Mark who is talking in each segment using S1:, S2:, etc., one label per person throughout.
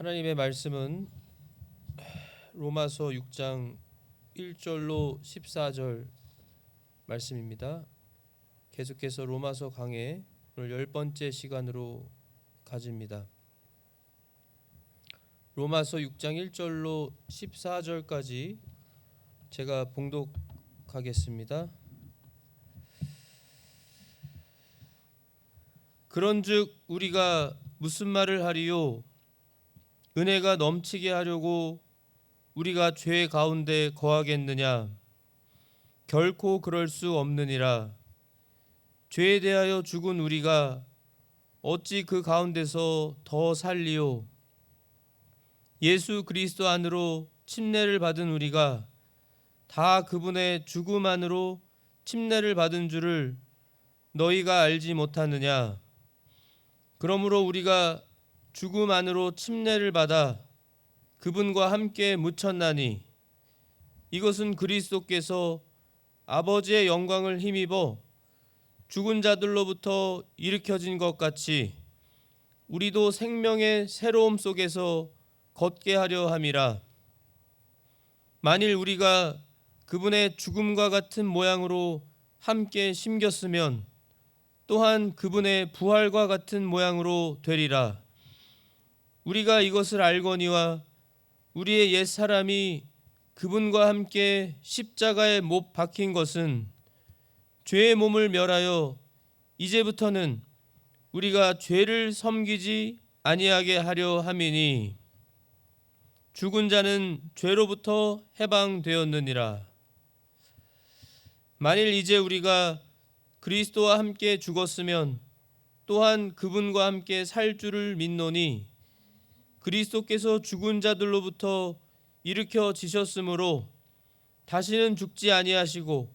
S1: 하나님의 말씀은 로마서 6장 1절로 14절 말씀입니다. 계속해서 로마서 강해 오늘 10번째 시간으로 가집니다. 로마서 6장 1절로 14절까지 제가 봉독하겠습니다. 그런즉 우리가 무슨 말을 하리요? 은혜가 넘치게 하려고 우리가 죄 가운데 거하겠느냐? 결코 그럴 수 없느니라. 죄에 대하여 죽은 우리가 어찌 그 가운데서 더 살리요? 예수 그리스도 안으로 침례를 받은 우리가 다 그분의 죽음 안으로 침례를 받은 줄을 너희가 알지 못하느냐? 그러므로 우리가 죽음 안으로 침례를 받아 그분과 함께 묻혔나니 이것은 그리스도께서 아버지의 영광을 힘입어 죽은 자들로부터 일으켜진 것 같이 우리도 생명의 새로움 속에서 걷게 하려 함이라. 만일 우리가 그분의 죽음과 같은 모양으로 함께 심겼으면 또한 그분의 부활과 같은 모양으로 되리라. 우리가 이것을 알거니와 우리의 옛 사람이 그분과 함께 십자가에 못 박힌 것은 죄의 몸을 멸하여 이제부터는 우리가 죄를 섬기지 아니하게 하려 함이니 죽은 자는 죄로부터 해방되었느니라. 만일 이제 우리가 그리스도와 함께 죽었으면 또한 그분과 함께 살 줄을 믿노니 그리스도께서 죽은 자들로부터 일으켜지셨으므로 다시는 죽지 아니하시고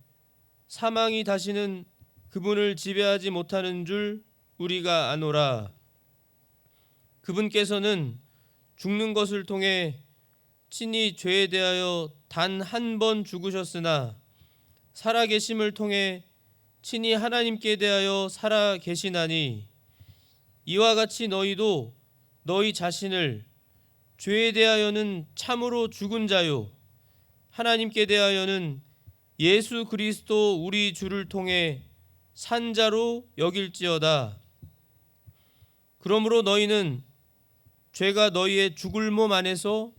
S1: 사망이 다시는 그분을 지배하지 못하는 줄 우리가 아노라. 그분께서는 죽는 것을 통해 친히 죄에 대하여 단 한 번 죽으셨으나 살아계심을 통해 친히 하나님께 대하여 살아 계시나니 이와 같이 너희도 너희 자신을 죄에 대하여는 참으로 죽은 자요 하나님께 대하여는 예수 그리스도 우리 주를 통해 산 자로 여길지어다. 그러므로 너희는 죄가 너희의 죽을 몸 안에서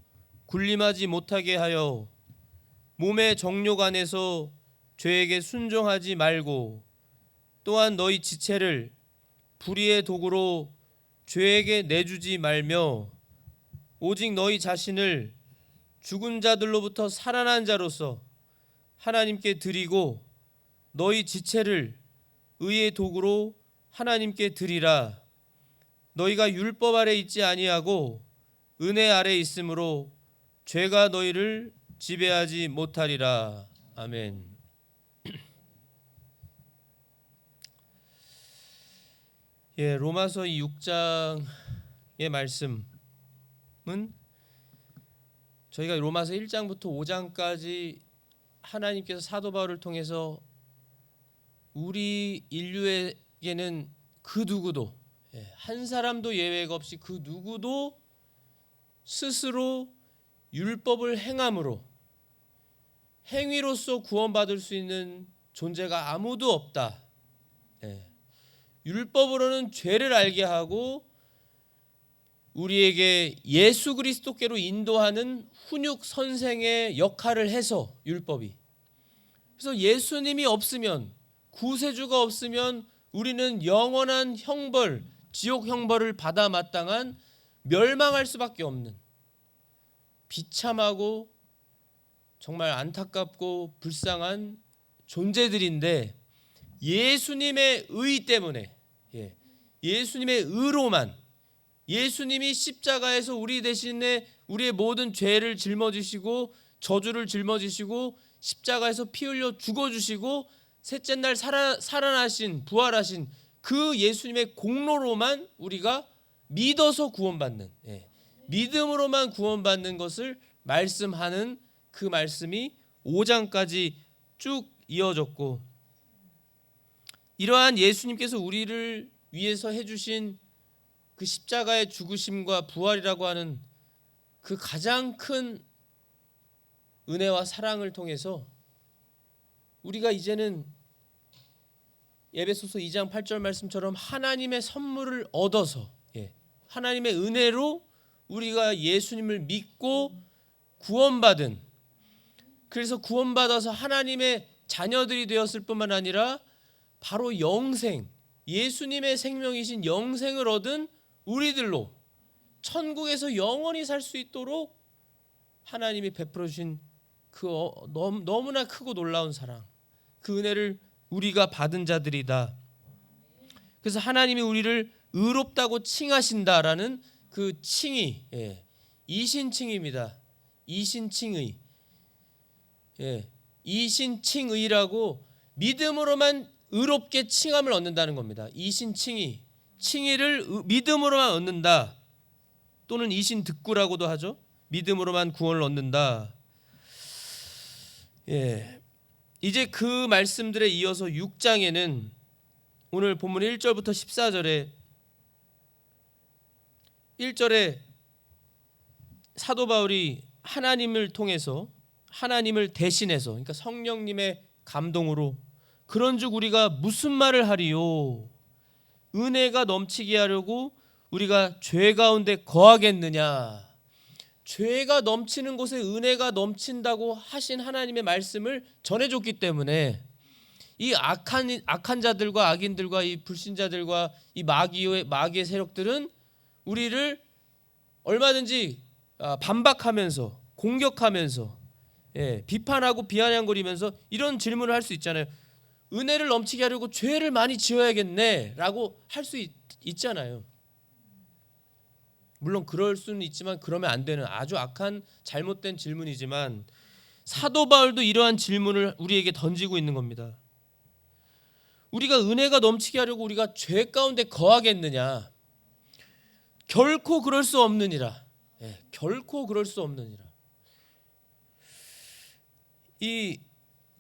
S1: 군림하지 못하게 하여 몸의 정욕 안에서 죄에게 순종하지 말고 또한 너희 지체를 불의의 도구로 죄에게 내주지 말며 오직 너희 자신을 죽은 자들로부터 살아난 자로서 하나님께 드리고 너희 지체를 의의 도구로 하나님께 드리라. 너희가 율법 아래 있지 아니하고 은혜 아래 있으므로 죄가 너희를 지배하지 못하리라. 아멘. 로마서 6장의 말씀은 저희가 로마서 1장부터 5장까지 하나님께서 사도 바울을 통해서 우리 인류에게는 그 누구도 한 사람도 예외가 없이 그 누구도 스스로 율법을 행함으로 행위로서 구원받을 수 있는 존재가 아무도 없다. 율법으로는 죄를 알게 하고 우리에게 예수 그리스도께로 인도하는 훈육 선생의 역할을 해서 율법이. 그래서 예수님이 없으면 구세주가 없으면 우리는 영원한 형벌, 지옥 형벌을 받아 마땅한 멸망할 수밖에 없는 비참하고 정말 안타깝고 불쌍한 존재들인데 예수님의 의 때문에 예수님의 의로만 예수님이 십자가에서 우리 대신에 우리의 모든 죄를 짊어지시고 저주를 짊어지시고 십자가에서 피 흘려 죽어주시고 셋째 날 살아나신 부활하신 그 예수님의 공로로만 우리가 믿어서 구원받는 믿음으로만 구원받는 것을 말씀하는 그 말씀이 5장까지 쭉 이어졌고 이러한 예수님께서 우리를 위해서 해주신 그 십자가의 죽으심과 부활이라고 하는 그 가장 큰 은혜와 사랑을 통해서 우리가 이제는 에베소서 2장 8절 말씀처럼 하나님의 선물을 얻어서 하나님의 은혜로 우리가 예수님을 믿고 구원받은, 그래서 구원받아서 하나님의 자녀들이 되었을 뿐만 아니라 바로 영생, 예수님의 생명이신 영생을 얻은 우리들로 천국에서 영원히 살 수 있도록 하나님이 베풀어 주신 그 너무나 크고 놀라운 사랑, 그 은혜를 우리가 받은 자들이다. 그래서 하나님이 우리를 의롭다고 칭하신다라는 그 칭이 이신칭입니다. 이신칭의. 이신칭의라고 믿음으로만 의롭게 칭함을 얻는다는 겁니다. 이신칭의, 칭의를 믿음으로만 얻는다. 또는 이신득구라고도 하죠. 믿음으로만 구원을 얻는다. 이제 그 말씀들에 이어서 6장에는 오늘 본문 1절부터 14절에 1절에 사도 바울이 하나님을 통해서, 하나님을 대신해서, 그러니까 성령님의 감동으로 그런즉 우리가 무슨 말을 하리요? 은혜가 넘치게 하려고 우리가 죄 가운데 거하겠느냐? 죄가 넘치는 곳에 은혜가 넘친다고 하신 하나님의 말씀을 전해줬기 때문에 이 악한 자들과 악인들과 이 불신자들과 이 마귀의 세력들은 우리를 얼마든지 반박하면서 공격하면서 비판하고 비아냥거리면서 이런 질문을 할 수 있잖아요. 은혜를 넘치게 하려고 죄를 많이 지어야겠네 라고 할 수 있잖아요. 물론 그럴 수는 있지만 그러면 안 되는 아주 악한 잘못된 질문이지만 사도 바울도 이러한 질문을 우리에게 던지고 있는 겁니다. 우리가 은혜가 넘치게 하려고 우리가 죄 가운데 거하겠느냐? 결코 그럴 수 없느니라. 결코 그럴 수 없느니라. 이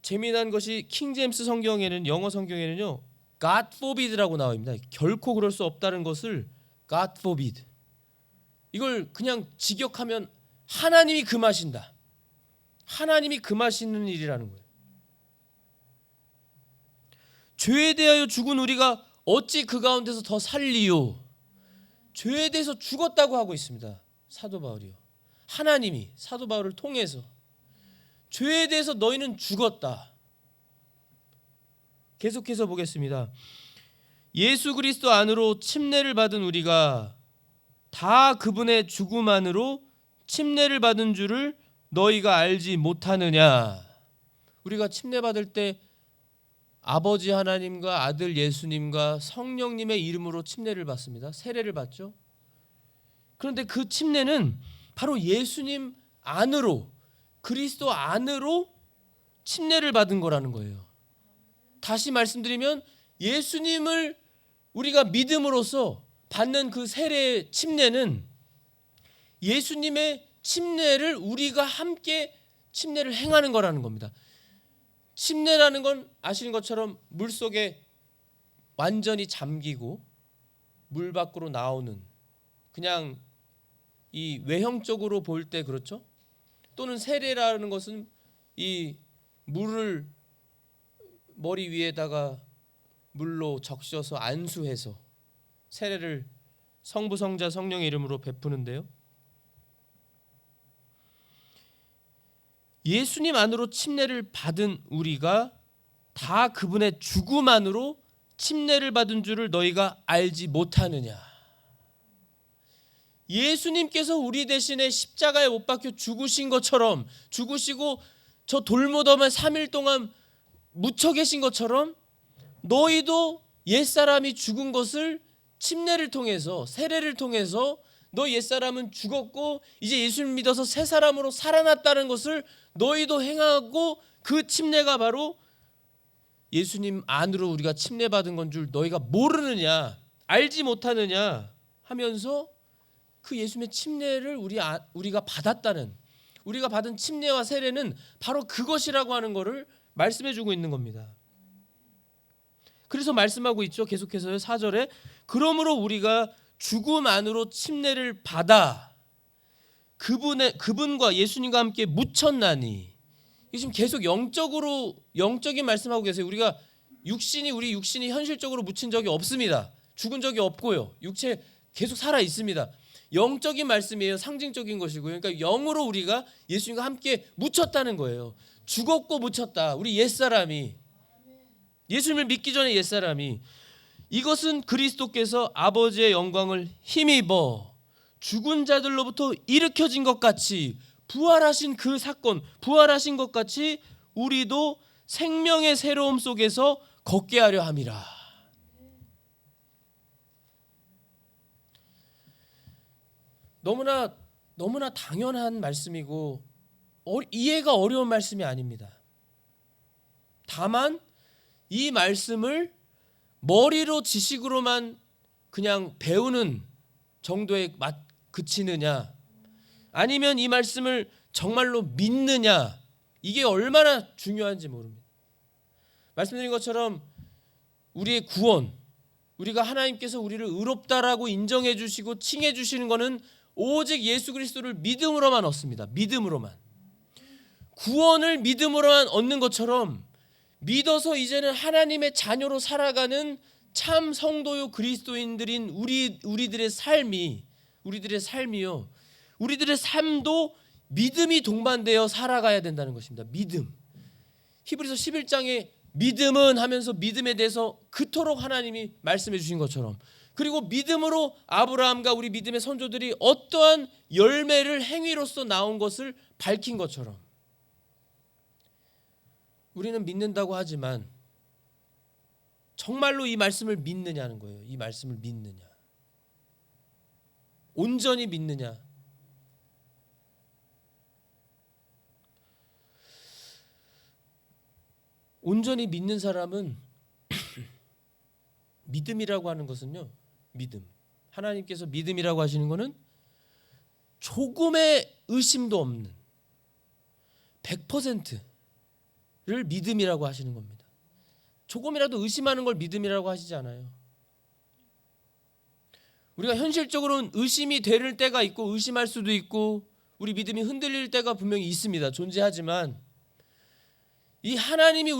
S1: 재미난 것이 킹제임스 성경에는, 영어 성경에는요, God forbid라고 나와 있습니다. 결코 그럴 수 없다는 것을 God forbid. 이걸 그냥 직역하면 하나님이 금하신다. 하나님이 금하시는 일이라는 거예요. 죄에 대하여 죽은 우리가 어찌 그 가운데서 더 살리요? 죄에 대해서 죽었다고 하고 있습니다. 사도 바울이요. 하나님이 사도 바울을 통해서 죄에 대해서 너희는 죽었다. 계속해서 보겠습니다. 예수 그리스도 안으로 침례를 받은 우리가 다 그분의 죽음 안으로 침례를 받은 줄을 너희가 알지 못하느냐? 우리가 침례 받을 때 아버지 하나님과 아들 예수님과 성령님의 이름으로 침례를 받습니다. 세례를 받죠. 그런데 그 침례는 바로 예수님 안으로, 그리스도 안으로 침례를 받은 거라는 거예요. 다시 말씀드리면 예수님을 우리가 믿음으로써 받는 그 세례 침례는 예수님의 침례를 우리가 함께 침례를 행하는 거라는 겁니다. 침례라는 건 아시는 것처럼 물속에 완전히 잠기고 물 밖으로 나오는, 그냥 이 외형적으로 볼 때 그렇죠? 또는 세례라는 것은 이 물을 머리 위에다가 물로 적셔서 안수해서 세례를 성부, 성자, 성령의 이름으로 베푸는데요. 예수님 안으로 침례를 받은 우리가 다 그분의 죽음 안으로 침례를 받은 줄을 너희가 알지 못하느냐? 예수님께서 우리 대신에 십자가에 못 박혀 죽으신 것처럼, 죽으시고 저 돌무덤에 3일 동안 묻혀 계신 것처럼 너희도 옛사람이 죽은 것을 침례를 통해서, 세례를 통해서 너 옛사람은 죽었고 이제 예수를 믿어서 새 사람으로 살아났다는 것을 너희도 행하고, 그 침례가 바로 예수님 안으로 우리가 침례받은 건 줄 너희가 모르느냐, 알지 못하느냐 하면서 그 예수님의 침례를 우리가 받았다는, 우리가 받은 침례와 세례는 바로 그것이라고 하는 것을 말씀해 주고 있는 겁니다. 그래서 말씀하고 있죠. 계속해서요. 4절에 그러므로 우리가 죽음 안으로 침례를 받아 그분과 예수님과 함께 묻혔나니. 이게 지금 계속 영적인 말씀하고 계세요. 우리 육신이 현실적으로 묻힌 적이 없습니다. 죽은 적이 없고요. 육체 계속 살아 있습니다. 영적인 말씀이에요. 상징적인 것이고요. 그러니까 영으로 우리가 예수님과 함께 묻혔다는 거예요. 죽었고 묻혔다. 우리 옛사람이, 예수님을 믿기 전에 옛사람이, 이것은 그리스도께서 아버지의 영광을 힘입어 죽은 자들로부터 일으켜진 것 같이, 부활하신 그 사건, 부활하신 것 같이 우리도 생명의 새로움 속에서 걷게 하려 함이라. 너무나 당연한 말씀이고 이해가 어려운 말씀이 아닙니다. 다만 이 말씀을 머리로 지식으로만 그냥 배우는 정도에 그치느냐, 아니면 이 말씀을 정말로 믿느냐, 이게 얼마나 중요한지 모릅니다. 말씀드린 것처럼 우리의 구원, 우리가 하나님께서 우리를 의롭다라고 인정해 주시고 칭해 주시는 것은 오직 예수 그리스도를 믿음으로만 얻습니다. 믿음으로만. 구원을 믿음으로만 얻는 것처럼 믿어서 이제는 하나님의 자녀로 살아가는 참 성도요 그리스도인들인 우리들의 삶이요, 우리들의 삶도 믿음이 동반되어 살아가야 된다는 것입니다. 믿음. 히브리서 11장에 믿음은 하면서 믿음에 대해서 그토록 하나님이 말씀해 주신 것처럼, 그리고 믿음으로 아브라함과 우리 믿음의 선조들이 어떠한 열매를 행위로서 나온 것을 밝힌 것처럼, 우리는 믿는다고 하지만 정말로 이 말씀을 믿느냐는 거예요. 이 말씀을 믿느냐, 온전히 믿느냐. 온전히 믿는 사람은 믿음이라고 하는 것은요, 믿음, 하나님께서 믿음이라고 하시는 것은 조금의 의심도 없는 100%를 믿음이라고 하시는 겁니다. 조금이라도 의심하는 걸 믿음이라고 하시지 않아요. 우리가 현실적으로는 의심이 되는 때가 있고 의심할 수도 있고 우리 믿음이 흔들릴 때가 분명히 있습니다. 존재하지만 이 하나님이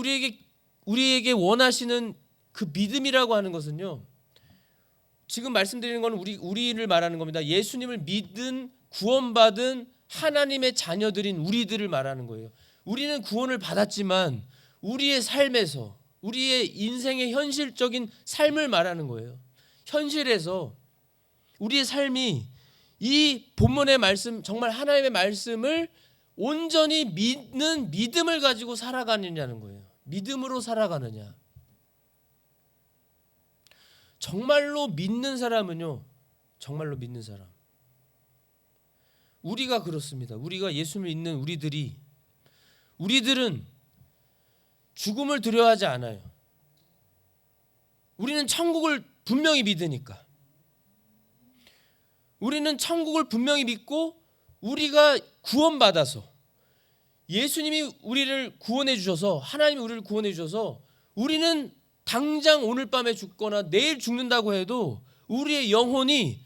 S1: 우리에게 원하시는 그 믿음이라고 하는 것은요, 지금 말씀드리는 건 우리를 말하는 겁니다. 예수님을 믿은, 구원받은 하나님의 자녀들인 우리들을 말하는 거예요. 우리는 구원을 받았지만 우리의 삶에서, 우리의 인생의 현실적인 삶을 말하는 거예요. 현실에서 우리의 삶이 이 본문의 말씀, 정말 하나님의 말씀을 온전히 믿는 믿음을 가지고 살아가느냐는 거예요. 믿음으로 살아가느냐. 정말로 믿는 사람은요, 정말로 믿는 사람, 우리가 그렇습니다. 우리가 예수를 믿는 우리들은 죽음을 두려워하지 않아요. 우리는 천국을 분명히 믿으니까. 우리는 천국을 분명히 믿고 우리가 구원받아서 예수님이 우리를 구원해 주셔서, 하나님이 우리를 구원해 주셔서 우리는 당장 오늘 밤에 죽거나 내일 죽는다고 해도 우리의 영혼이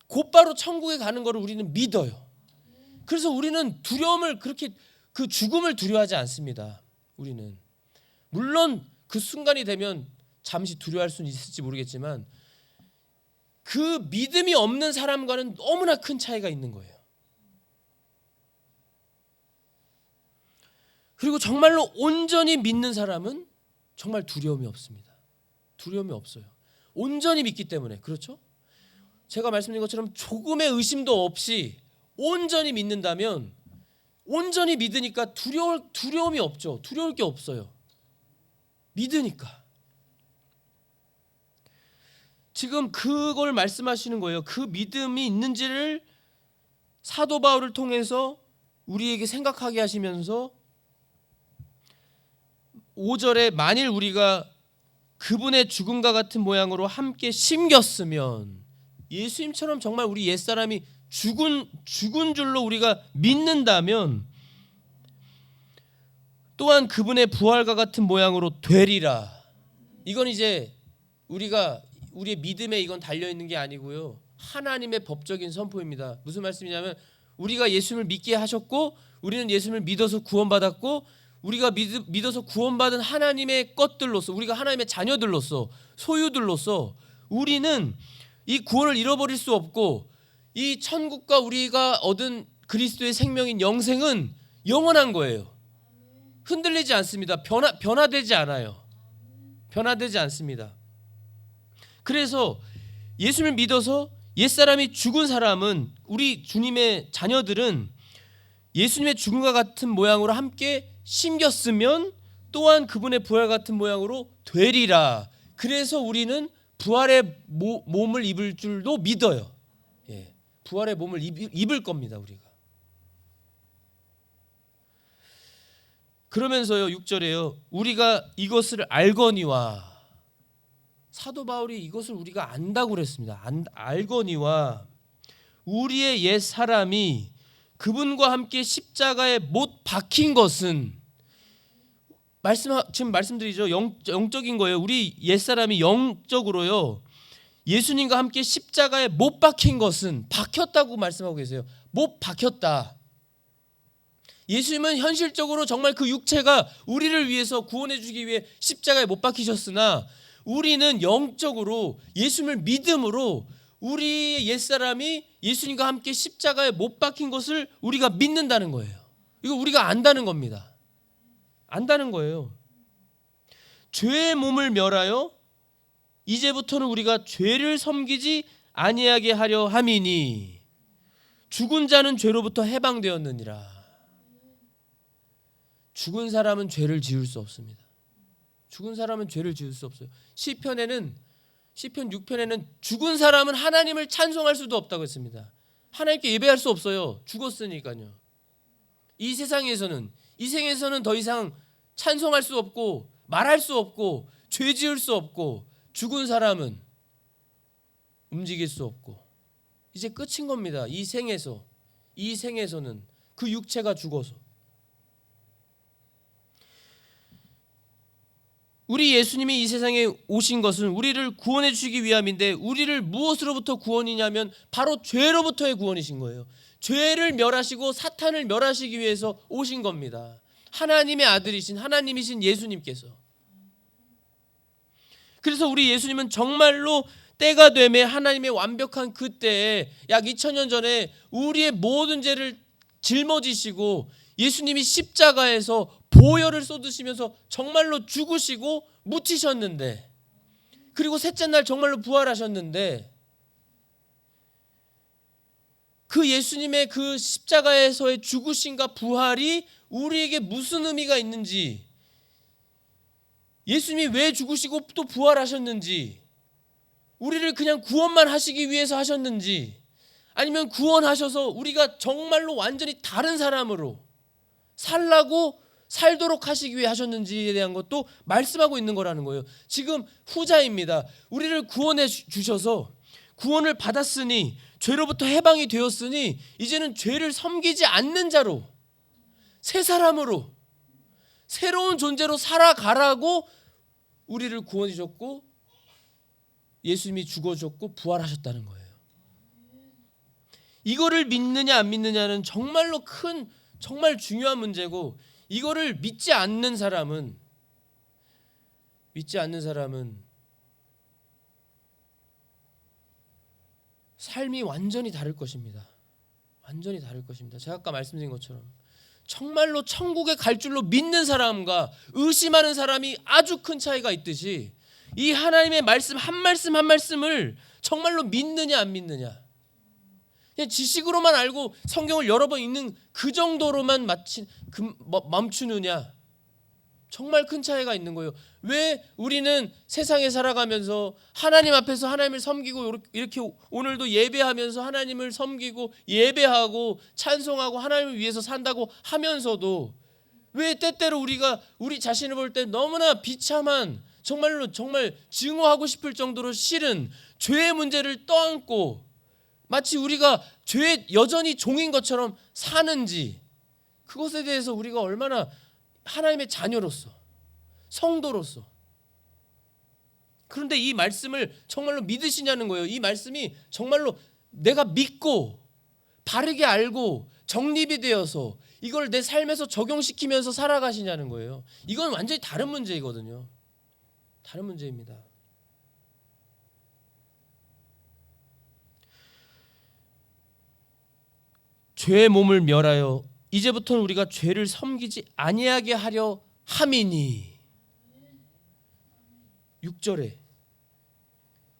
S1: 곧바로 천국에 가는 것을 우리는 믿어요. 그래서 우리는 두려움을 그렇게, 그 죽음을 두려워하지 않습니다. 우리는 물론 그 순간이 되면 잠시 두려워할 수는 있을지 모르겠지만 그 믿음이 없는 사람과는 너무나 큰 차이가 있는 거예요. 그리고 정말로 온전히 믿는 사람은 정말 두려움이 없습니다. 두려움이 없어요. 온전히 믿기 때문에. 그렇죠? 제가 말씀드린 것처럼 조금의 의심도 없이 온전히 믿는다면, 온전히 믿으니까 두려움이 없죠. 두려울 게 없어요. 믿으니까. 지금 그걸 말씀하시는 거예요. 그 믿음이 있는지를 사도 바울을 통해서 우리에게 생각하게 하시면서 5절에 만일 우리가 그분의 죽음과 같은 모양으로 함께 심겼으면, 예수님처럼 정말 우리 옛사람이 죽은 줄로 우리가 믿는다면 또한 그분의 부활과 같은 모양으로 되리라. 이건 이제 우리의 믿음에 이건 달려있는 게 아니고요, 하나님의 법적인 선포입니다. 무슨 말씀이냐면 우리가 예수님을 믿게 하셨고 우리는 예수님을 믿어서 구원받았고 우리가 믿어서 구원받은 하나님의 것들로서 우리가 하나님의 자녀들로서 소유들로서 우리는 이 구원을 잃어버릴 수 없고 이 천국과 우리가 얻은 그리스도의 생명인 영생은 영원한 거예요. 흔들리지 않습니다. 변화되지 않아요. 변화되지 않습니다. 그래서 예수님을 믿어서 옛사람이 죽은 사람은 우리 주님의 자녀들은 예수님의 죽음과 같은 모양으로 함께 심겼으면 또한 그분의 부활 같은 모양으로 되리라. 그래서 우리는 부활의 몸을 입을 줄도 믿어요. 예, 부활의 몸을 입을 겁니다. 우리가. 그러면서요 6절에요. 우리가 이것을 알거니와 사도 바울이 이것을 우리가 안다고 그랬습니다. 알거니와 우리의 옛 사람이 그분과 함께 십자가에 못 박힌 것은 지금 말씀드리죠. 영적인 거예요. 우리 옛 사람이 영적으로요. 예수님과 함께 십자가에 못 박힌 것은 박혔다고 말씀하고 계세요. 못 박혔다. 예수님은 현실적으로 정말 그 육체가 우리를 위해서 구원해 주기 위해 십자가에 못 박히셨으나 우리는 영적으로 예수님을 믿음으로 우리의 옛사람이 예수님과 함께 십자가에 못 박힌 것을 우리가 믿는다는 거예요. 이거 우리가 안다는 겁니다. 안다는 거예요. 죄의 몸을 멸하여 이제부터는 우리가 죄를 섬기지 아니하게 하려 함이니 죽은 자는 죄로부터 해방되었느니라. 죽은 사람은 죄를 지을 수 없습니다. 죽은 사람은 죄를 지을 수 없어요. 시편 6편에는 죽은 사람은 하나님을 찬송할 수도 없다고 했습니다. 하나님께 예배할 수 없어요. 죽었으니까요. 이 생에서는 더 이상 찬송할 수 없고 말할 수 없고 죄 지을 수 없고 죽은 사람은 움직일 수 없고 이제 끝인 겁니다. 이 생에서는 그 육체가 죽어서. 우리 예수님이 이 세상에 오신 것은 우리를 구원해 주시기 위함인데 우리를 무엇으로부터 구원이냐면 바로 죄로부터의 구원이신 거예요. 죄를 멸하시고 사탄을 멸하시기 위해서 오신 겁니다. 하나님의 아들이신 하나님이신 예수님께서. 그래서 우리 예수님은 정말로 때가 되매 하나님의 완벽한 그때에 약 2000년 전에 우리의 모든 죄를 짊어지시고 예수님이 십자가에서 보혈을 쏟으시면서 정말로 죽으시고 묻히셨는데 그리고 셋째 날 정말로 부활하셨는데 그 예수님의 그 십자가에서의 죽으심과 부활이 우리에게 무슨 의미가 있는지 예수님이 왜 죽으시고 또 부활하셨는지 우리를 그냥 구원만 하시기 위해서 하셨는지 아니면 구원하셔서 우리가 정말로 완전히 다른 사람으로 살도록 하시기 위해 하셨는지에 대한 것도 말씀하고 있는 거라는 거예요. 지금 후자입니다. 우리를 구원해 주셔서 구원을 받았으니 죄로부터 해방이 되었으니 이제는 죄를 섬기지 않는 자로 새 사람으로 새로운 존재로 살아가라고 우리를 구원해 주셨고 예수님이 죽어줬고 부활하셨다는 거예요. 이거를 믿느냐 안 믿느냐는 정말로 정말 중요한 문제고 이거를 믿지 않는 사람은 삶이 완전히 다를 것입니다. 완전히 다를 것입니다. 제가 아까 말씀드린 것처럼 정말로 천국에 갈 줄로 믿는 사람과 의심하는 사람이 아주 큰 차이가 있듯이 이 하나님의 말씀 한 말씀을 정말로 믿느냐 안 믿느냐 그냥 지식으로만 알고 성경을 여러 번 읽는 그 정도로만 멈추느냐 정말 큰 차이가 있는 거예요. 왜 우리는 세상에 살아가면서 하나님 앞에서 하나님을 섬기고 이렇게 오늘도 예배하면서 하나님을 섬기고 예배하고 찬송하고 하나님을 위해서 산다고 하면서도 왜 때때로 우리가 우리 자신을 볼 때 너무나 비참한 정말 증오하고 싶을 정도로 싫은 죄의 문제를 떠안고 마치 우리가 죄의 여전히 종인 것처럼 사는지 그것에 대해서 우리가 얼마나 하나님의 자녀로서 성도로서 그런데 이 말씀을 정말로 믿으시냐는 거예요. 이 말씀이 정말로 내가 믿고 바르게 알고 정립이 되어서 이걸 내 삶에서 적용시키면서 살아가시냐는 거예요. 이건 완전히 다른 문제이거든요. 다른 문제입니다. 죄의 몸을 멸하여 이제부터는 우리가 죄를 섬기지 아니하게 하려 함이니. 6절에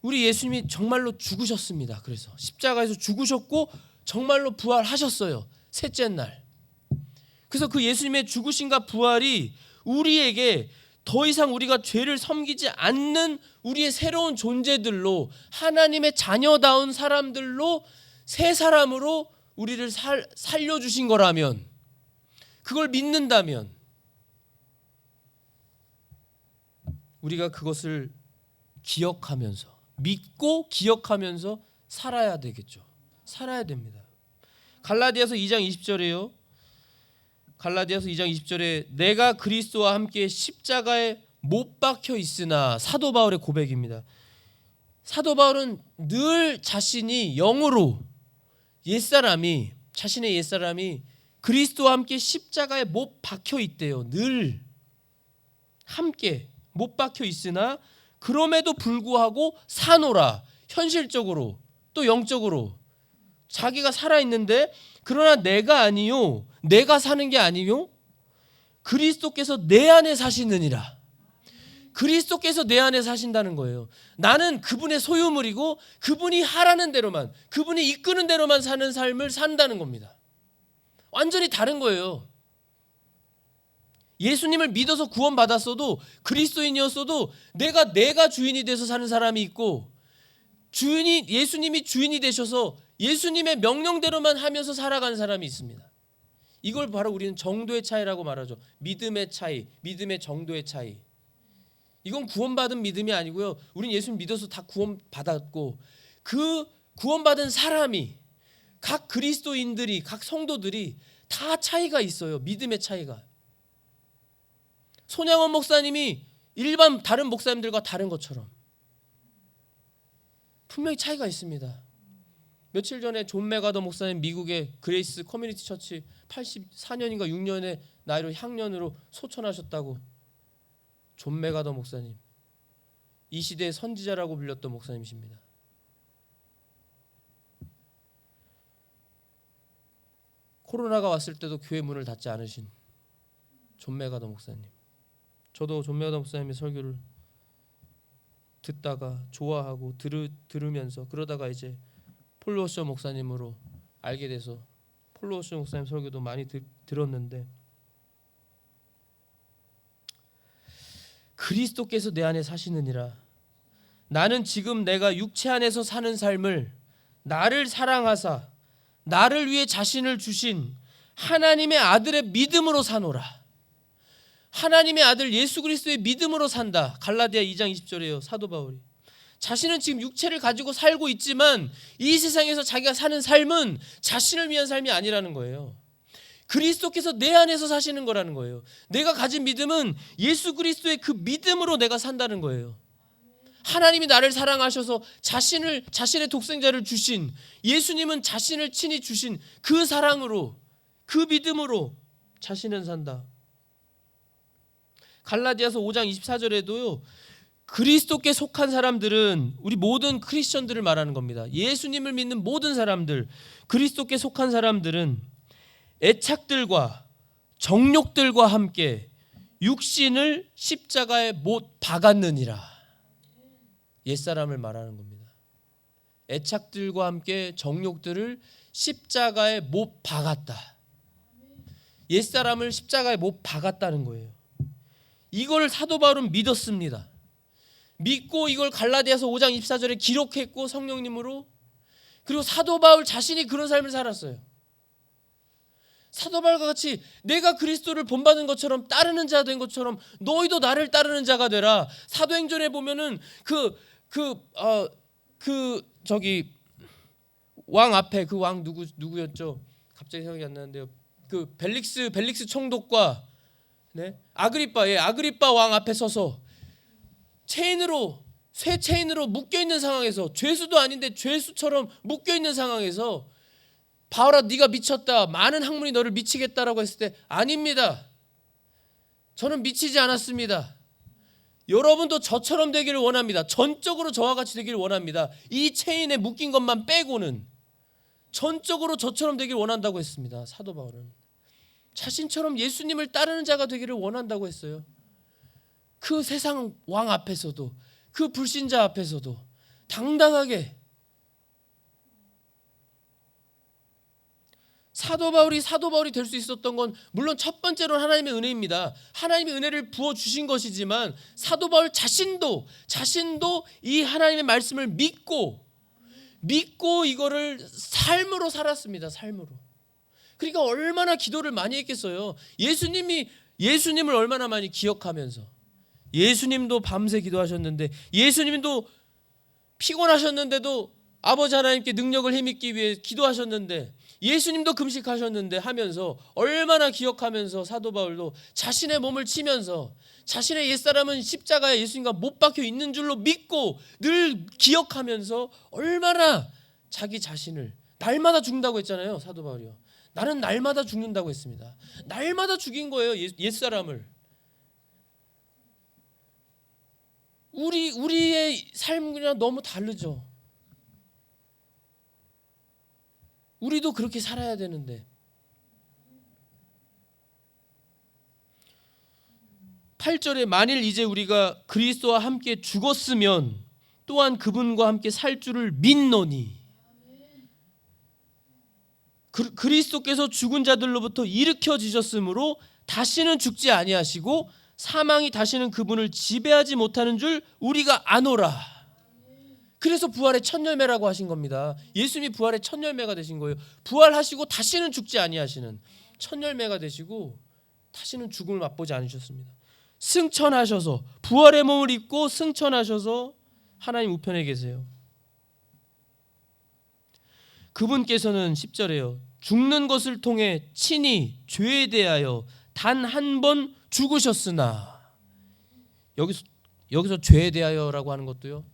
S1: 우리 예수님이 정말로 죽으셨습니다. 그래서 십자가에서 죽으셨고 정말로 부활하셨어요. 셋째 날. 그래서 그 예수님의 죽으심과 부활이 우리에게 더 이상 우리가 죄를 섬기지 않는 우리의 새로운 존재들로, 하나님의 자녀다운 사람들로, 새 사람으로 우리를 살려주신 거라면, 그걸 믿는다면 우리가 그것을 기억하면서, 믿고 기억하면서 살아야 되겠죠. 살아야 됩니다. 갈라디아서 2장 20절에요. 갈라디아서 2장 20절에 내가 그리스도와 함께 십자가에 못 박혀 있으나, 사도 바울의 고백입니다. 사도 바울은 늘 자신이 영으로, 자신의 옛사람이 그리스도와 함께 십자가에 못 박혀 있대요. 늘 함께 못 박혀 있으나 그럼에도 불구하고 사노라. 현실적으로 또 영적으로 자기가 살아있는데, 그러나 내가 아니요, 내가 사는 게 아니요, 그리스도께서 내 안에 사시느니라. 그리스도께서 내 안에 사신다는 거예요. 나는 그분의 소유물이고 그분이 하라는 대로만, 그분이 이끄는 대로만 사는 삶을 산다는 겁니다. 완전히 다른 거예요. 예수님을 믿어서 구원받았어도, 그리스도인이었어도 내가 주인이 돼서 사는 사람이 있고, 예수님이 주인이 되셔서 예수님의 명령대로만 하면서 살아가는 사람이 있습니다. 이걸 바로 우리는 정도의 차이라고 말하죠. 믿음의 차이, 믿음의 정도의 차이. 이건 구원받은 믿음이 아니고요. 우리는 예수님 믿어서 다 구원받았고, 그 구원받은 사람이, 각 그리스도인들이, 각 성도들이 다 차이가 있어요. 믿음의 차이가. 손양원 목사님이 일반 다른 목사님들과 다른 것처럼 분명히 차이가 있습니다. 며칠 전에 존 메가더 목사님, 미국의 그레이스 커뮤니티 처치 84년인가 6년의 나이로 향년으로 소천하셨다고. 존 메가더 목사님, 이 시대의 선지자라고 불렸던 목사님이십니다. 코로나가 왔을 때도 교회 문을 닫지 않으신 존 메가더 목사님. 저도 존 메가더 목사님의 설교를 듣다가 좋아하고 들으면서, 그러다가 이제 폴 로셔 목사님으로 알게 돼서 폴 로셔 목사님 설교도 많이 들었는데, 그리스도께서 내 안에 사시느니라. 나는 지금 내가 육체 안에서 사는 삶을 나를 사랑하사 나를 위해 자신을 주신 하나님의 아들의 믿음으로 사노라. 하나님의 아들 예수 그리스도의 믿음으로 산다. 갈라디아 2장 20절이에요. 사도 바울이. 자신은 지금 육체를 가지고 살고 있지만 이 세상에서 자기가 사는 삶은 자신을 위한 삶이 아니라는 거예요. 그리스도께서 내 안에서 사시는 거라는 거예요. 내가 가진 믿음은 예수 그리스도의 그 믿음으로 내가 산다는 거예요. 하나님이 나를 사랑하셔서 자신의 독생자를 주신, 예수님은 자신을 친히 주신 그 사랑으로, 그 믿음으로 자신은 산다. 갈라디아서 5장 24절에도요. 그리스도께 속한 사람들은, 우리 모든 크리스천들을 말하는 겁니다. 예수님을 믿는 모든 사람들, 그리스도께 속한 사람들은 애착들과 정욕들과 함께 육신을 십자가에 못 박았느니라. 옛사람을 말하는 겁니다. 애착들과 함께 정욕들을 십자가에 못 박았다. 옛사람을 십자가에 못 박았다는 거예요. 이걸 사도 바울은 믿었습니다. 믿고 이걸 갈라디아서 5장 24절에 기록했고, 성령님으로. 그리고 사도 바울 자신이 그런 삶을 살았어요. 사도 바울과 같이 내가 그리스도를 본받은 것처럼, 따르는 자 된 것처럼 너희도 나를 따르는 자가 되라. 사도행전에 보면은 왕 앞에, 그 왕 누구였죠? 갑자기 생각이 안 나는데요. 그 벨릭스 총독과 아그리빠 왕 앞에 서서 쇠 체인으로 묶여 있는 상황에서, 죄수도 아닌데 죄수처럼 묶여 있는 상황에서 바울아 네가 미쳤다. 많은 학문이 너를 미치겠다라고 했을 때 아닙니다. 저는 미치지 않았습니다. 여러분도 저처럼 되기를 원합니다. 전적으로 저와 같이 되기를 원합니다. 이 체인에 묶인 것만 빼고는 전적으로 저처럼 되기를 원한다고 했습니다. 사도 바울은 자신처럼 예수님을 따르는 자가 되기를 원한다고 했어요. 그 세상 왕 앞에서도 그 불신자 앞에서도 당당하게. 사도 바울이 될 수 있었던 건 물론 첫 번째로는 하나님의 은혜입니다. 하나님의 은혜를 부어주신 것이지만 사도 바울 자신도 이 하나님의 말씀을 믿고 이거를 삶으로 살았습니다. 삶으로. 그러니까 얼마나 기도를 많이 했겠어요. 예수님을 얼마나 많이 기억하면서. 예수님도 밤새 기도하셨는데, 예수님도 피곤하셨는데도 아버지 하나님께 능력을 힘입기 위해 기도하셨는데, 예수님도 금식하셨는데 하면서 얼마나 기억하면서 사도 바울도 자신의 몸을 치면서 자신의 옛사람은 십자가에 예수님과 못 박혀 있는 줄로 믿고 늘 기억하면서 얼마나 자기 자신을 날마다 죽는다고 했잖아요. 사도 바울이요. 나는 날마다 죽는다고 했습니다. 날마다 죽인 거예요. 옛사람을. 우리의 삶이랑 너무 다르죠. 우리도 그렇게 살아야 되는데. 8절에 만일 이제 우리가 그리스도와 함께 죽었으면 또한 그분과 함께 살 줄을 믿노니. 그리스도께서 죽은 자들로부터 일으켜지셨으므로 다시는 죽지 아니하시고 사망이 다시는 그분을 지배하지 못하는 줄 우리가 아노라. 그래서 부활의 첫 열매라고 하신 겁니다. 예수님이 부활의 첫 열매가 되신 거예요. 부활하시고 다시는 죽지 아니하시는 첫 열매가 되시고 다시는 죽음을 맛보지 않으셨습니다. 승천하셔서 부활의 몸을 입고 승천하셔서 하나님 우편에 계세요. 그분께서는 10절에요. 죽는 것을 통해 친히 죄에 대하여 단 한 번 죽으셨으나. 여기서 죄에 대하여라고 하는 것도요,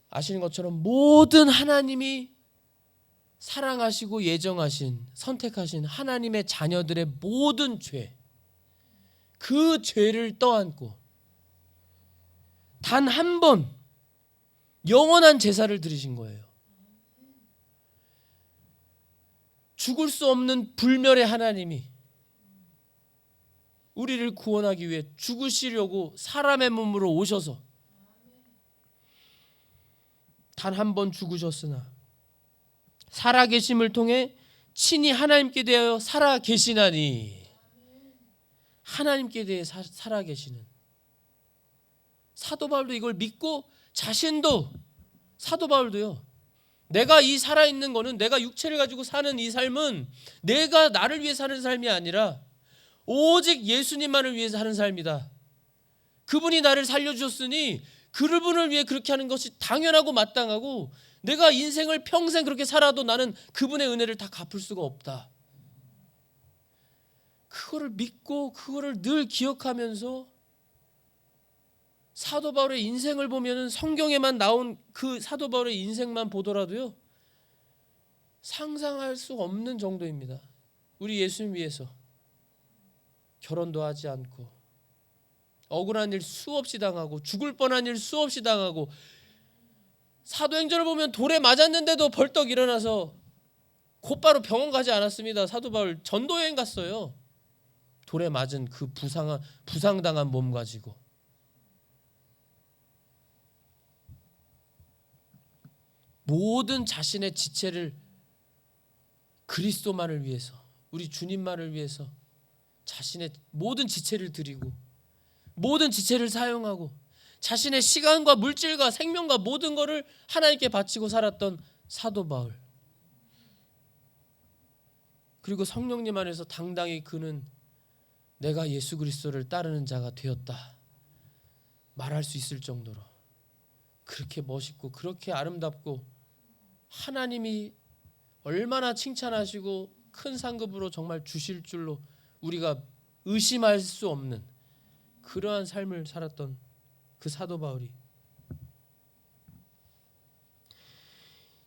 S1: 아시는 것처럼 모든 하나님이 사랑하시고 예정하신, 선택하신 하나님의 자녀들의 모든 죄, 그 죄를 떠안고 단 한 번 영원한 제사를 드리신 거예요. 죽을 수 없는 불멸의 하나님이 우리를 구원하기 위해 죽으시려고 사람의 몸으로 오셔서 단 한 번 죽으셨으나 살아계심을 통해 친히 하나님께 대하여 살아계시나니. 하나님께 대해 살아계시는 사도 바울도 이걸 믿고 자신도, 사도 바울도요, 내가 이 살아있는 거는, 내가 육체를 가지고 사는 이 삶은 내가 나를 위해 사는 삶이 아니라 오직 예수님만을 위해서 사는 삶이다. 그분이 나를 살려주셨으니 그분을 위해 그렇게 하는 것이 당연하고 마땅하고, 내가 인생을 평생 그렇게 살아도 나는 그분의 은혜를 다 갚을 수가 없다. 그거를 믿고 그거를 늘 기억하면서 사도 바울의 인생을 보면은, 성경에만 나온 그 사도 바울의 인생만 보더라도요, 상상할 수 없는 정도입니다. 우리 예수님 위해서 결혼도 하지 않고 억울한 일 수없이 당하고 죽을 뻔한 일 수없이 당하고, 사도행전을 보면 돌에 맞았는데도 벌떡 일어나서 곧바로 병원 가지 않았습니다. 사도 바울 전도여행 갔어요. 돌에 맞은 그 부상당한 몸 가지고. 모든 자신의 지체를 그리스도만을 위해서, 우리 주님만을 위해서 자신의 모든 지체를 드리고 모든 지체를 사용하고 자신의 시간과 물질과 생명과 모든 것을 하나님께 바치고 살았던 사도 바울. 그리고 성령님 안에서 당당히 그는 내가 예수 그리스도를 따르는 자가 되었다 말할 수 있을 정도로 그렇게 멋있고 그렇게 아름답고, 하나님이 얼마나 칭찬하시고 큰 상급으로 정말 주실 줄로 우리가 의심할 수 없는 그러한 삶을 살았던 그 사도 바울이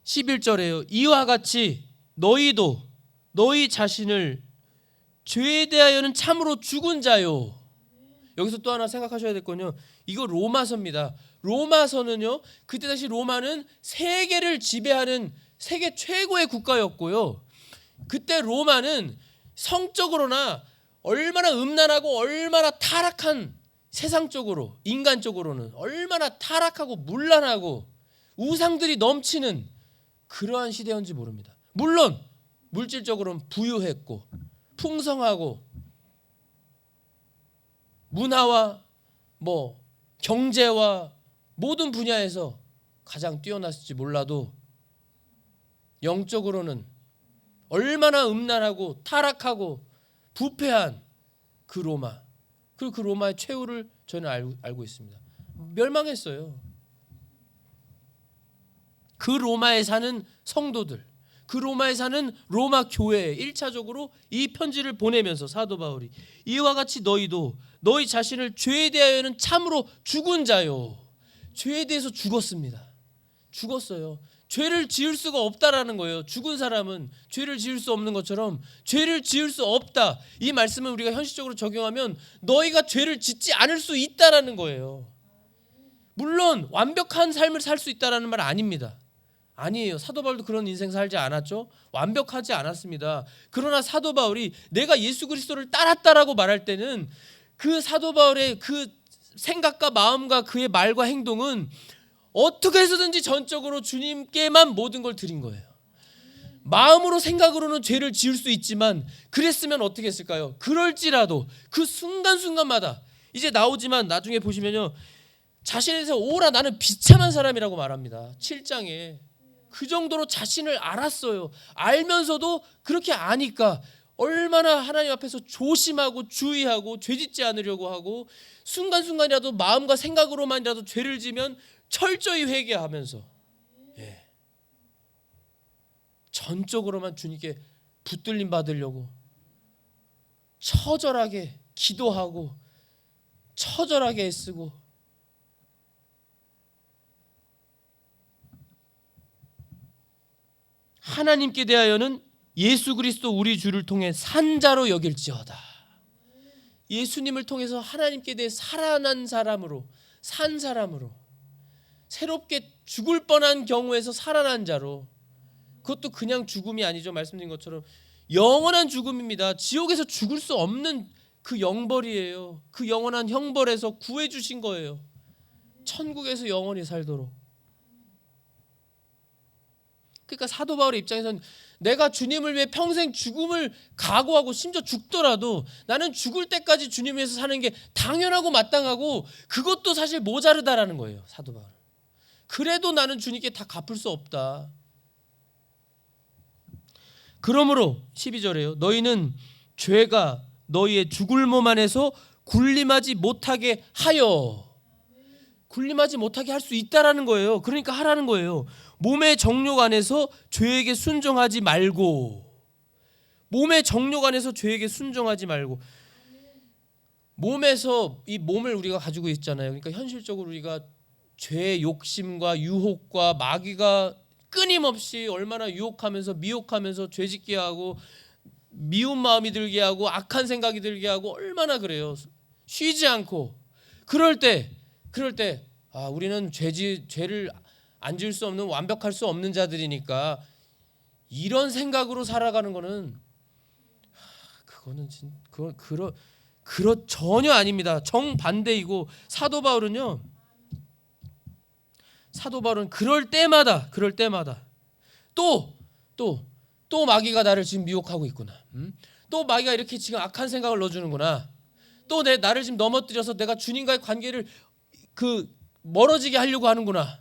S1: 11절에요. 이와 같이 너희도 너희 자신을 죄에 대하여는 참으로 죽은 자요. 여기서 또 하나 생각하셔야 될 건요. 이거 로마서입니다. 로마서는요. 그때 당시 로마는 세계를 지배하는 세계 최고의 국가였고요. 그때 로마는 성적으로나 얼마나 음란하고 얼마나 타락한, 세상적으로 인간적으로는 얼마나 타락하고 문란하고 우상들이 넘치는 그러한 시대였는지 모릅니다. 물론 물질적으로는 부유했고 풍성하고 문화와 경제와 모든 분야에서 가장 뛰어났을지 몰라도 영적으로는 얼마나 음란하고 타락하고 부패한 그 로마, 그리고 그 로마의 최후를 저는 알고 있습니다. 멸망했어요. 그 로마에 사는 성도들, 그 로마에 사는 로마 교회에 1차적으로 이 편지를 보내면서 사도 바울이 이와 같이 너희도 너희 자신을 죄에 대하여는 참으로 죽은 자요. 죄에 대해서 죽었습니다. 죽었어요. 죄를 지을 수가 없다라는 거예요. 죽은 사람은 죄를 지을 수 없는 것처럼 죄를 지을 수 없다. 이 말씀을 우리가 현실적으로 적용하면 너희가 죄를 짓지 않을 수 있다라는 거예요. 물론 완벽한 삶을 살 수 있다라는 말 아닙니다. 아니에요. 사도 바울도 그런 인생 살지 않았죠. 완벽하지 않았습니다. 그러나 사도 바울이 내가 예수 그리스도를 따랐다라고 말할 때는 그 사도 바울의 그 생각과 마음과 그의 말과 행동은 어떻게 해서든지 전적으로 주님께만 모든 걸 드린 거예요. 마음으로 생각으로는 죄를 지을 수 있지만 그랬으면 어떻게 했을까요? 그럴지라도 그 순간순간마다 이제 나오지만 나중에 보시면요. 자신에 대해서 오라 나는 비참한 사람이라고 말합니다. 7장에. 그 정도로 자신을 알았어요. 알면서도 그렇게 아니까 얼마나 하나님 앞에서 조심하고 주의하고 죄짓지 않으려고 하고 순간순간이라도 마음과 생각으로만이라도 죄를 지면 철저히 회개하면서 전적으로만 주님께 붙들림 받으려고 처절하게 기도하고 처절하게 애쓰고 하나님께 대하여는 예수 그리스도 우리 주를 통해 산자로 여길지어다. 예수님을 통해서 하나님께 대해 살아난 사람으로, 산 사람으로, 새롭게 죽을 뻔한 경우에서 살아난 자로, 그것도 그냥 죽음이 아니죠. 말씀드린 것처럼 영원한 죽음입니다. 지옥에서 죽을 수 없는 그 영벌이에요. 그 영원한 형벌에서 구해 주신 거예요. 천국에서 영원히 살도록. 그러니까 사도 바울의 입장에서는 내가 주님을 위해 평생 죽음을 각오하고 심지어 죽더라도 나는 죽을 때까지 주님 위해서 사는 게 당연하고 마땅하고 그것도 사실 모자르다라는 거예요. 사도 바울. 그래도 나는 주님께 다 갚을 수 없다. 그러므로 12절에요. 너희는 죄가 너희의 죽을 몸 안에서 군림하지 못하게 하여. 군림하지 못하게 할 수 있다라는 거예요. 그러니까 하라는 거예요. 몸의 정욕 안에서 죄에게 순종하지 말고. 몸의 정욕 안에서 죄에게 순종하지 말고. 몸에서 이 몸을 우리가 가지고 있잖아요. 그러니까 현실적으로 우리가 죄의 욕심과 유혹과 마귀가 끊임없이 얼마나 유혹하면서 미혹하면서 죄짓게 하고 미운 마음이 들게 하고 악한 생각이 들게 하고 얼마나 그래요. 쉬지 않고. 그럴 때 우리는 죄를 안 지을 수 없는 완벽할 수 없는 자들이니까 이런 생각으로 살아가는 거는 그거는 전혀 아닙니다. 정반대이고 사도 바울은 그럴 때마다 또 마귀가 나를 지금 미혹하고 있구나. 또 마귀가 이렇게 지금 악한 생각을 넣어주는구나. 또 나를 지금 넘어뜨려서 내가 주님과의 관계를 멀어지게 하려고 하는구나.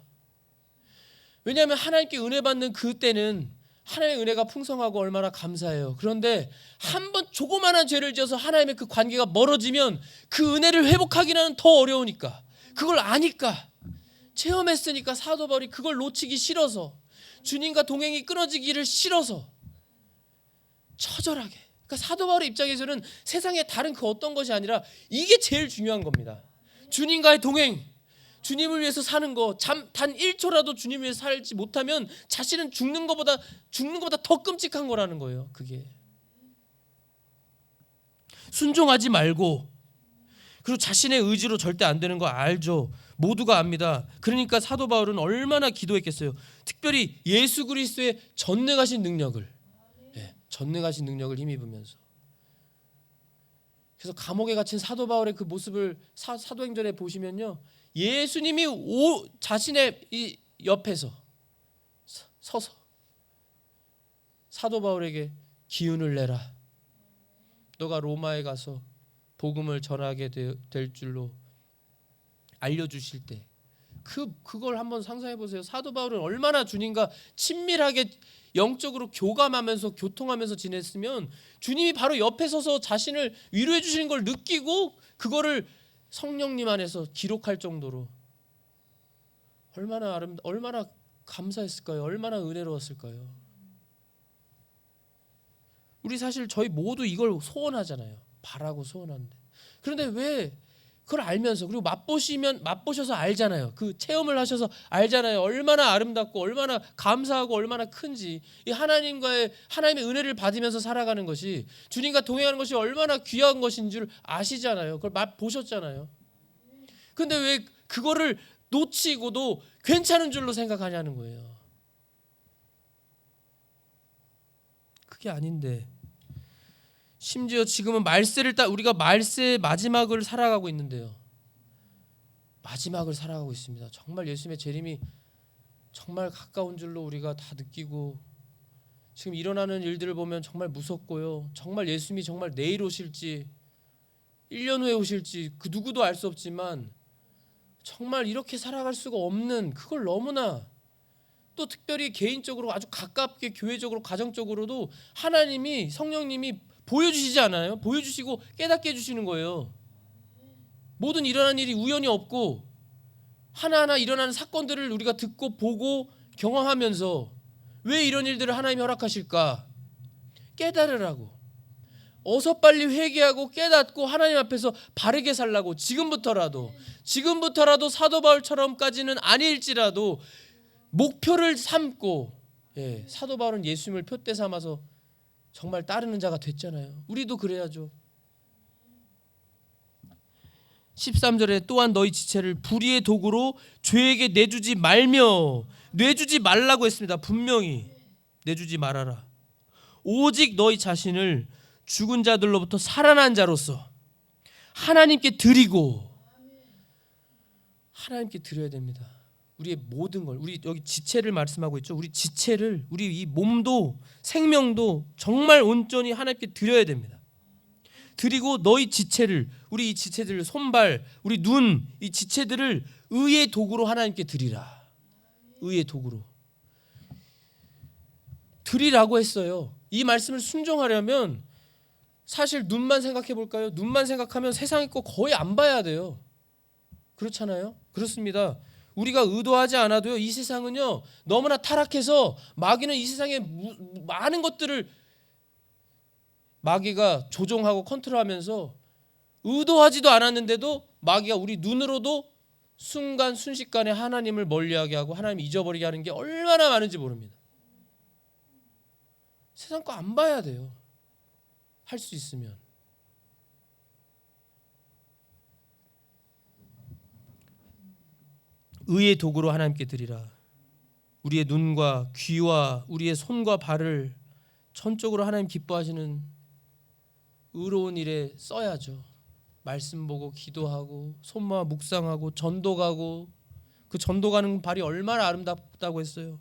S1: 왜냐하면 하나님께 은혜 받는 그때는 하나님의 은혜가 풍성하고 얼마나 감사해요. 그런데 한번 조그마한 죄를 지어서 하나님의 그 관계가 멀어지면 그 은혜를 회복하기는 더 어려우니까, 그걸 아니까, 체험했으니까 사도 바울이 그걸 놓치기 싫어서, 주님과 동행이 끊어지기를 싫어서 처절하게. 그러니까 사도 바울의 입장에서는 세상에 다른 그 어떤 것이 아니라 이게 제일 중요한 겁니다. 주님과의 동행, 주님을 위해서 사는 거, 단 1초라도 주님을 위해서 살지 못하면 자신은 죽는 것보다 더 끔찍한 거라는 거예요. 그게 순종하지 말고, 그리고 자신의 의지로 절대 안 되는 거 알죠. 모두가 압니다. 그러니까 사도 바울은 얼마나 기도했겠어요. 특별히 예수 그리스도의 전능하신 능력을, 전능하신 능력을 힘입으면서. 그래서 감옥에 갇힌 사도 바울의 그 모습을 사도행전에 보시면요, 예수님이 자신의 이 옆에서 서서 사도 바울에게 기운을 내라. 너가 로마에 가서 복음을 전하게 될 줄로 알려주실 때 그걸 한번 상상해 보세요. 사도 바울은 얼마나 주님과 친밀하게 영적으로 교통하면서 지냈으면 주님이 바로 옆에 서서 자신을 위로해 주시는 걸 느끼고 그거를 성령님 안에서 기록할 정도로 얼마나 감사했을까요? 얼마나 은혜로웠을까요? 우리 사실 저희 모두 이걸 소원하잖아요. 바라고 소원하는데. 그런데 왜 그걸 알면서, 그리고 맛보셔서 알잖아요. 그 체험을 하셔서 알잖아요. 얼마나 아름답고 얼마나 감사하고 얼마나 큰지. 이 하나님의 은혜를 받으면서 살아가는 것이, 주님과 동행하는 것이 얼마나 귀한 것인 줄 아시잖아요. 그걸 맛보셨잖아요. 근데 왜 그거를 놓치고도 괜찮은 줄로 생각하냐는 거예요. 그게 아닌데, 심지어 지금은 우리가 말세의 마지막을 살아가고 있는데요. 마지막을 살아가고 있습니다. 정말 예수님의 재림이 정말 가까운 줄로 우리가 다 느끼고, 지금 일어나는 일들을 보면 정말 무섭고요. 정말 예수님이 정말 내일 오실지 1년 후에 오실지 그 누구도 알 수 없지만 정말 이렇게 살아갈 수가 없는, 그걸 너무나 또 특별히 개인적으로 아주 가깝게 교회적으로 가정적으로도 하나님이, 성령님이 보여주시지 않아요? 보여주시고 깨닫게 해주시는 거예요. 모든 일어나는 일이 우연이 없고 하나하나 일어나는 사건들을 우리가 듣고 보고 경험하면서 왜 이런 일들을 하나님이 허락하실까? 깨달으라고. 어서 빨리 회개하고 깨닫고 하나님 앞에서 바르게 살라고. 지금부터라도 사도 바울처럼까지는 아닐지라도 목표를 삼고, 사도 바울은 예수님을 표대 삼아서 정말 따르는 자가 됐잖아요. 우리도 그래야죠. 13절에 또한 너희 지체를 불의의 도구로 죄에게 내주지 말라고 했습니다. 분명히 내주지 말아라. 오직 너희 자신을 죽은 자들로부터 살아난 자로서 하나님께 드리고, 하나님께 드려야 됩니다. 우리의 모든 걸, 우리 여기 지체를 말씀하고 있죠. 우리 지체를, 우리 이 몸도 생명도 정말 온전히 하나님께 드려야 됩니다. 드리고 너희 지체를, 우리 이 지체들, 손발, 우리 눈, 이 지체들을 의의 도구로 하나님께 드리라. 의의 도구로 드리라고 했어요. 이 말씀을 순종하려면 사실 눈만 생각해 볼까요? 눈만 생각하면 세상의 거 거의 안 봐야 돼요. 그렇잖아요? 그렇습니다. 우리가 의도하지 않아도요, 이 세상은요 너무나 타락해서 마귀는 이 세상에 많은 것들을 마귀가 조종하고 컨트롤하면서 의도하지도 않았는데도 마귀가 우리 눈으로도 순식간에 하나님을 멀리하게 하고 하나님 잊어버리게 하는 게 얼마나 많은지 모릅니다. 세상 거 안 봐야 돼요. 할 수 있으면. 의의 도구로 하나님께 드리라. 우리의 눈과 귀와 우리의 손과 발을 전적으로 하나님 기뻐하시는 의로운 일에 써야죠. 말씀 보고 기도하고 손 모아 묵상하고 전도 가고, 그 전도 가는 발이 얼마나 아름답다고 했어요.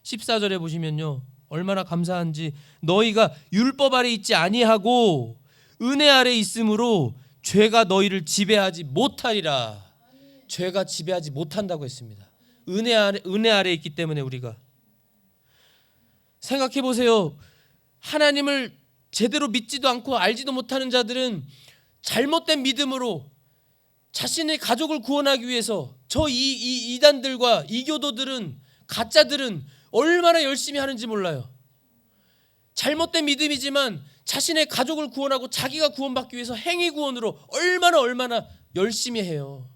S1: 14절에 보시면요, 얼마나 감사한지, 너희가 율법 아래 있지 아니하고 은혜 아래 있으므로 죄가 너희를 지배하지 못하리라. 죄가 지배하지 못한다고 했습니다. 은혜 아래 있기 때문에. 우리가 생각해 보세요. 하나님을 제대로 믿지도 않고 알지도 못하는 자들은 잘못된 믿음으로 자신의 가족을 구원하기 위해서 이 이단들과 이교도들은, 가짜들은 얼마나 열심히 하는지 몰라요. 잘못된 믿음이지만 자신의 가족을 구원하고 자기가 구원받기 위해서 행위 구원으로 얼마나 열심히 해요.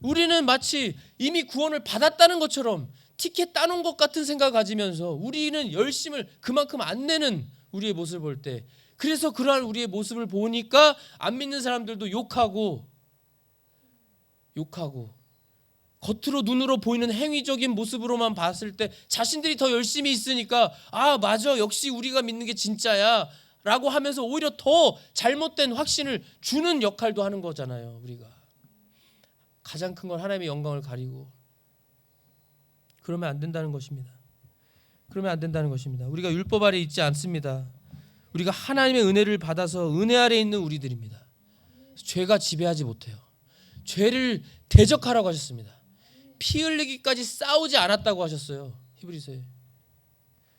S1: 우리는 마치 이미 구원을 받았다는 것처럼 티켓 따놓은 것 같은 생각을 가지면서 우리는 열심을 그만큼 안 내는 우리의 모습을 볼 때, 그래서 그러한 우리의 모습을 보니까 안 믿는 사람들도 욕하고 겉으로 눈으로 보이는 행위적인 모습으로만 봤을 때 자신들이 더 열심히 있으니까 아 맞아 역시 우리가 믿는 게 진짜야 라고 하면서 오히려 더 잘못된 확신을 주는 역할도 하는 거잖아요. 우리가 가장 큰 건 하나님의 영광을 가리고 그러면 안 된다는 것입니다. 우리가 율법 아래 있지 않습니다. 우리가 하나님의 은혜를 받아서 은혜 아래 있는 우리들입니다. 죄가 지배하지 못해요. 죄를 대적하라고 하셨습니다. 피 흘리기까지 싸우지 않았다고 하셨어요. 히브리서에.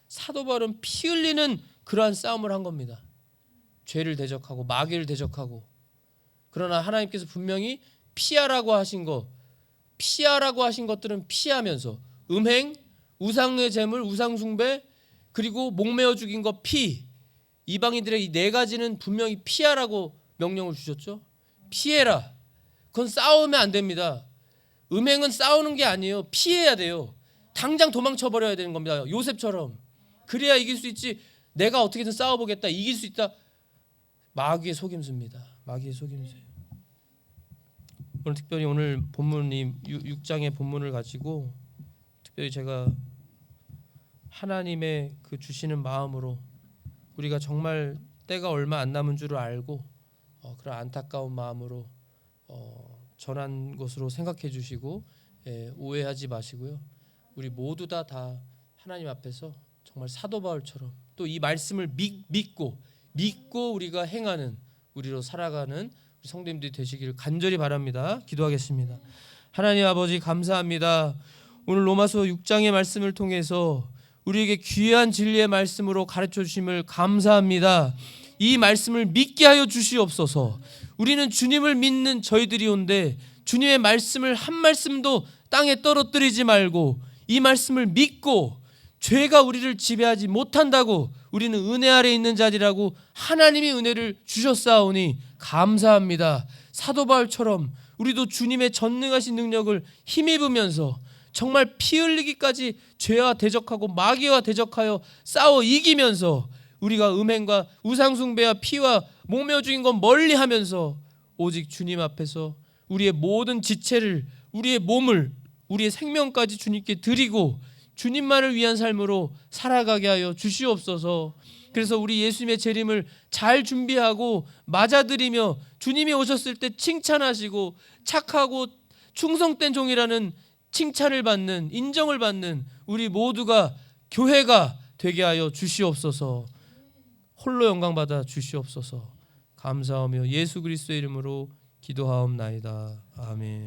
S1: 사도 바울은 피 흘리는 그러한 싸움을 한 겁니다. 죄를 대적하고 마귀를 대적하고. 그러나 하나님께서 분명히 피하라고 하신 것들은 피하면서 음행, 우상의 제물, 우상 숭배, 그리고 목매어 죽인 것 피, 이방인들의 이 네 가지는 분명히 피하라고 명령을 주셨죠. 피해라. 그건 싸우면 안 됩니다. 음행은 싸우는 게 아니에요. 피해야 돼요. 당장 도망쳐 버려야 되는 겁니다. 요셉처럼. 그래야 이길 수 있지. 내가 어떻게든 싸워보겠다. 이길 수 있다. 마귀의 속임수입니다. 마귀의 속임수예요. 오늘 특별히 오늘 본문이 6장의 본문을 가지고 특별히 제가 하나님의 그 주시는 마음으로 우리가 정말 때가 얼마 안 남은 줄을 알고 그런 안타까운 마음으로 전한 것으로 생각해 주시고 오해하지 마시고요. 우리 모두 다 하나님 앞에서 정말 사도 바울처럼 또 이 말씀을 믿고 우리가 행하는 우리로 살아가는 우리 성도님들이 되시기를 간절히 바랍니다. 기도하겠습니다. 하나님 아버지 감사합니다. 오늘 로마서 6장의 말씀을 통해서 우리에게 귀한 진리의 말씀으로 가르쳐 주심을 감사합니다. 이 말씀을 믿게 하여 주시옵소서. 우리는 주님을 믿는 저희들이온데 주님의 말씀을 한 말씀도 땅에 떨어뜨리지 말고 이 말씀을 믿고 죄가 우리를 지배하지 못한다고 우리는 은혜 아래 있는 자리라고 하나님이 은혜를 주셨사오니 감사합니다. 사도 바울처럼 우리도 주님의 전능하신 능력을 힘입으면서 정말 피 흘리기까지 죄와 대적하고 마귀와 대적하여 싸워 이기면서 우리가 음행과 우상숭배와 피와 목매어 죽인 것 멀리하면서 오직 주님 앞에서 우리의 모든 지체를, 우리의 몸을, 우리의 생명까지 주님께 드리고 주님만을 위한 삶으로 살아가게 하여 주시옵소서. 그래서 우리 예수님의 재림을 잘 준비하고 맞아들이며 주님이 오셨을 때 칭찬하시고 착하고 충성된 종이라는 칭찬을 받는, 인정을 받는 우리 모두가 교회가 되게 하여 주시옵소서. 홀로 영광 받아 주시옵소서. 감사하며 예수 그리스도의 이름으로 기도하옵나이다. 아멘.